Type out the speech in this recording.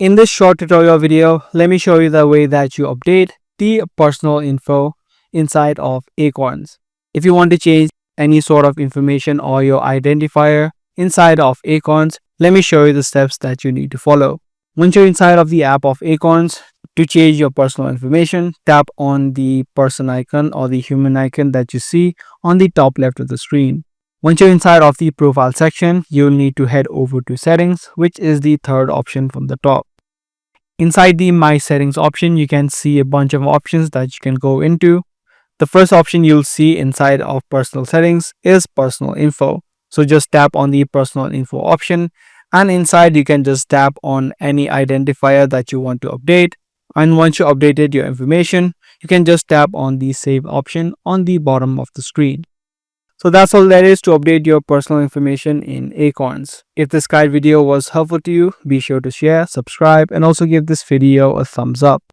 In this short tutorial video, let me show you the way that you update the personal info inside of Acorns. If you want to change any sort of information or your identifier inside of Acorns, let me show you the steps that you need to follow. Once you're inside of the app of Acorns, to change your personal information, tap on the person icon or the human icon that you see on the top left of the screen. Once you're inside of the profile section, you'll need to head over to settings, which is the third option from the top. Inside the My Settings option, you can see a bunch of options that you can go into. The first option you'll see inside of personal settings is personal info. So just tap on the personal info option, and inside you can just tap on any identifier that you want to update. And once you updated your information, you can just tap on the save option on the bottom of the screen. So that's all there is to update your personal information in Acorns. If this guide video was helpful to you, be sure to share, subscribe, and also give this video a thumbs up.